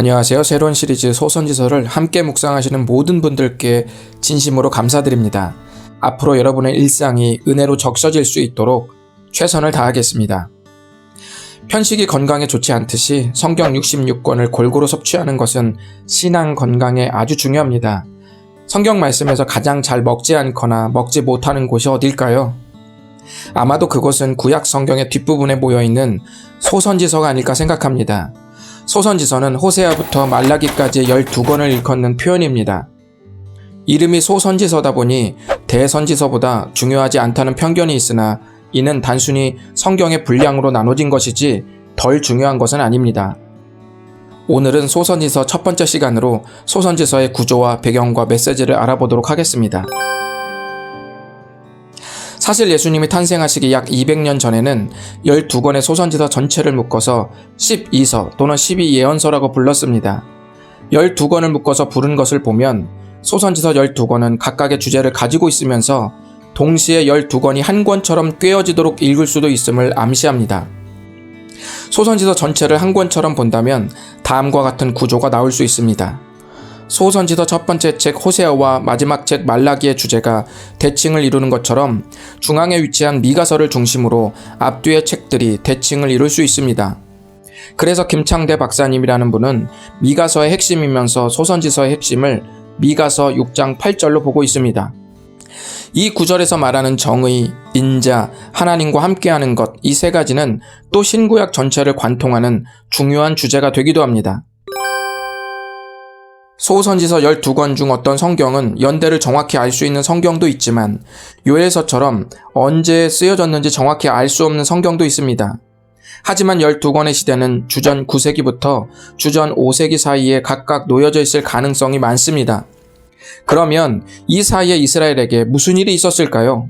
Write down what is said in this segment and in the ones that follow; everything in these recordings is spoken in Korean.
안녕하세요. 새로운 시리즈 소선지서를 함께 묵상하시는 모든 분들께 진심으로 감사드립니다. 앞으로 여러분의 일상이 은혜로 적셔질 수 있도록 최선을 다하겠습니다. 편식이 건강에 좋지 않듯이 성경 66권을 골고루 섭취하는 것은 신앙 건강에 아주 중요합니다. 성경 말씀에서 가장 잘 먹지 않거나 먹지 못하는 곳이 어딜까요? 아마도 그곳은 구약 성경의 뒷부분에 모여있는 소선지서가 아닐까 생각합니다. 소선지서는 호세아부터 말라기까지 12권을 일컫는 표현입니다. 이름이 소선지서다 보니 대선지서보다 중요하지 않다는 편견이 있으나 이는 단순히 성경의 분량으로 나눠진 것이지 덜 중요한 것은 아닙니다. 오늘은 소선지서 첫 번째 시간으로 소선지서의 구조와 배경과 메시지를 알아보도록 하겠습니다. 사실 예수님이 탄생하시기 약 200년 전에는 12권의 소선지서 전체를 묶어서 12서 또는 12예언서라고 불렀습니다. 12권을 묶어서 부른 것을 보면 소선지서 12권은 각각의 주제를 가지고 있으면서 동시에 12권이 한 권처럼 꿰어지도록 읽을 수도 있음을 암시합니다. 소선지서 전체를 한 권처럼 본다면 다음과 같은 구조가 나올 수 있습니다. 소선지서 첫 번째 책 호세아와 마지막 책 말라기의 주제가 대칭을 이루는 것처럼 중앙에 위치한 미가서를 중심으로 앞뒤의 책들이 대칭을 이룰 수 있습니다. 그래서 김창대 박사님이라는 분은 미가서의 핵심이면서 소선지서의 핵심을 미가서 6장 8절로 보고 있습니다. 이 구절에서 말하는 정의, 인자, 하나님과 함께하는 것, 이 세 가지는 또 신구약 전체를 관통하는 중요한 주제가 되기도 합니다. 소선지서 12권 중 어떤 성경은 연대를 정확히 알 수 있는 성경도 있지만 요엘서처럼 언제 쓰여졌는지 정확히 알 수 없는 성경도 있습니다. 하지만 12권의 시대는 주전 9세기부터 주전 5세기 사이에 각각 놓여져 있을 가능성이 많습니다. 그러면 이 사이에 이스라엘에게 무슨 일이 있었을까요?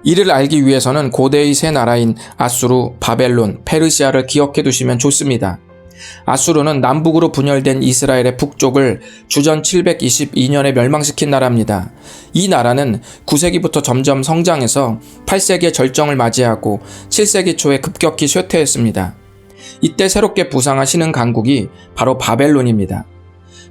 이를 알기 위해서는 고대의 세 나라인 아수르, 바벨론, 페르시아를 기억해 두시면 좋습니다. 아수르는 남북으로 분열된 이스라엘의 북쪽을 주전 722년에 멸망시킨 나라입니다. 이 나라는 9세기부터 점점 성장해서 8세기의 절정을 맞이하고 7세기 초에 급격히 쇠퇴했습니다. 이때 새롭게 부상한 신흥 강국이 바로 바벨론입니다.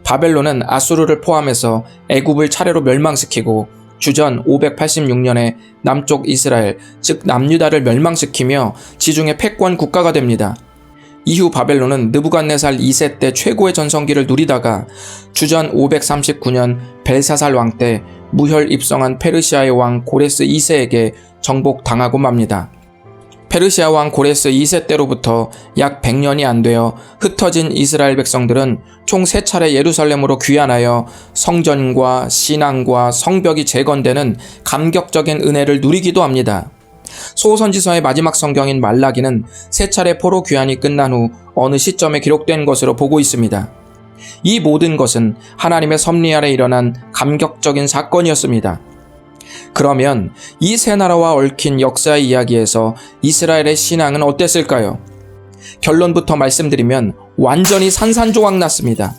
바벨론은 아수르를 포함해서 애굽을 차례로 멸망시키고 주전 586년에 남쪽 이스라엘, 즉 남유다를 멸망시키며 지중해 패권 국가가 됩니다. 이후 바벨론은 느부갓네살 2세 때 최고의 전성기를 누리다가 주전 539년 벨사살 왕 때 무혈 입성한 페르시아의 왕 고레스 2세에게 정복당하고 맙니다. 페르시아 왕 고레스 2세 때로부터 약 100년이 안 되어 흩어진 이스라엘 백성들은 총 3차례 예루살렘으로 귀환하여 성전과 신앙과 성벽이 재건되는 감격적인 은혜를 누리기도 합니다. 소선지서의 마지막 성경인 말라기는 3차례 포로 귀환이 끝난 후 어느 시점에 기록된 것으로 보고 있습니다. 이 모든 것은 하나님의 섭리 아래 일어난 감격적인 사건이었습니다. 그러면 이 세 나라와 얽힌 역사의 이야기에서 이스라엘의 신앙은 어땠을까요? 결론부터 말씀드리면 완전히 산산조각 났습니다.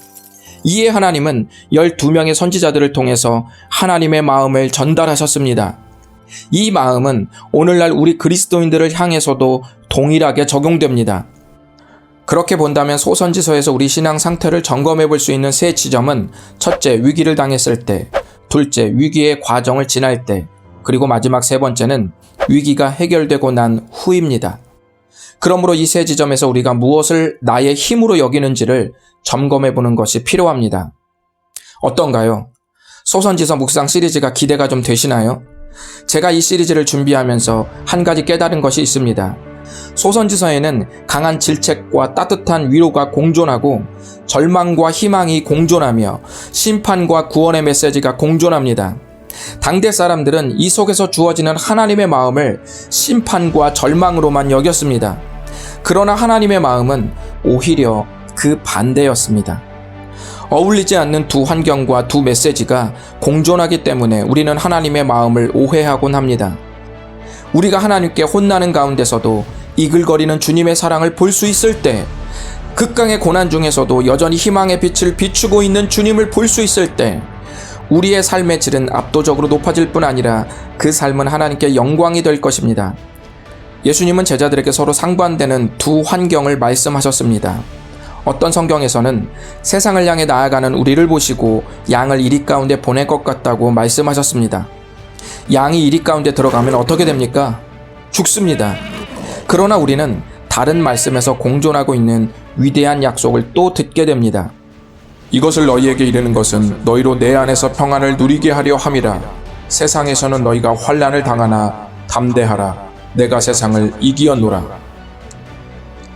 이에 하나님은 12명의 선지자들을 통해서 하나님의 마음을 전달하셨습니다. 이 마음은 오늘날 우리 그리스도인들을 향해서도 동일하게 적용됩니다. 그렇게 본다면 소선지서에서 우리 신앙 상태를 점검해 볼 수 있는 세 지점은 첫째, 위기를 당했을 때, 둘째, 위기의 과정을 지날 때, 그리고 마지막 세 번째는 위기가 해결되고 난 후입니다. 그러므로 이 세 지점에서 우리가 무엇을 나의 힘으로 여기는지를 점검해 보는 것이 필요합니다. 어떤가요? 소선지서 묵상 시리즈가 기대가 좀 되시나요? 제가 이 시리즈를 준비하면서 한 가지 깨달은 것이 있습니다. 소선지서에는 강한 질책과 따뜻한 위로가 공존하고 절망과 희망이 공존하며 심판과 구원의 메시지가 공존합니다. 당대 사람들은 이 속에서 주어지는 하나님의 마음을 심판과 절망으로만 여겼습니다. 그러나 하나님의 마음은 오히려 그 반대였습니다. 어울리지 않는 두 환경과 두 메시지가 공존하기 때문에 우리는 하나님의 마음을 오해하곤 합니다. 우리가 하나님께 혼나는 가운데서도 이글거리는 주님의 사랑을 볼 수 있을 때, 극강의 고난 중에서도 여전히 희망의 빛을 비추고 있는 주님을 볼 수 있을 때, 우리의 삶의 질은 압도적으로 높아질 뿐 아니라 그 삶은 하나님께 영광이 될 것입니다. 예수님은 제자들에게 서로 상반되는 두 환경을 말씀하셨습니다. 어떤 성경에서는 세상을 향해 나아가는 우리를 보시고 양을 이리 가운데 보낼 것 같다고 말씀하셨습니다. 양이 이리 가운데 들어가면 어떻게 됩니까? 죽습니다. 그러나 우리는 다른 말씀에서 공존하고 있는 위대한 약속을 또 듣게 됩니다. 이것을 너희에게 이르는 것은 너희로 내 안에서 평안을 누리게 하려 함이라. 세상에서는 너희가 환난을 당하나 담대하라. 내가 세상을 이기었노라.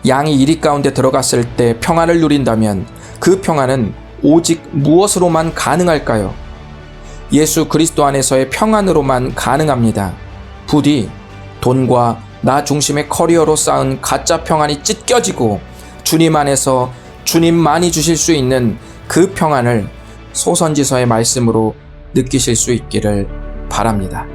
양이 이리 가운데 들어갔을 때 평안을 누린다면 그 평안은 오직 무엇으로만 가능할까요? 예수 그리스도 안에서의 평안으로만 가능합니다. 부디 돈과 나 중심의 커리어로 쌓은 가짜 평안이 찢겨지고 주님 안에서 주님만이 주실 수 있는 그 평안을 소선지서의 말씀으로 느끼실 수 있기를 바랍니다.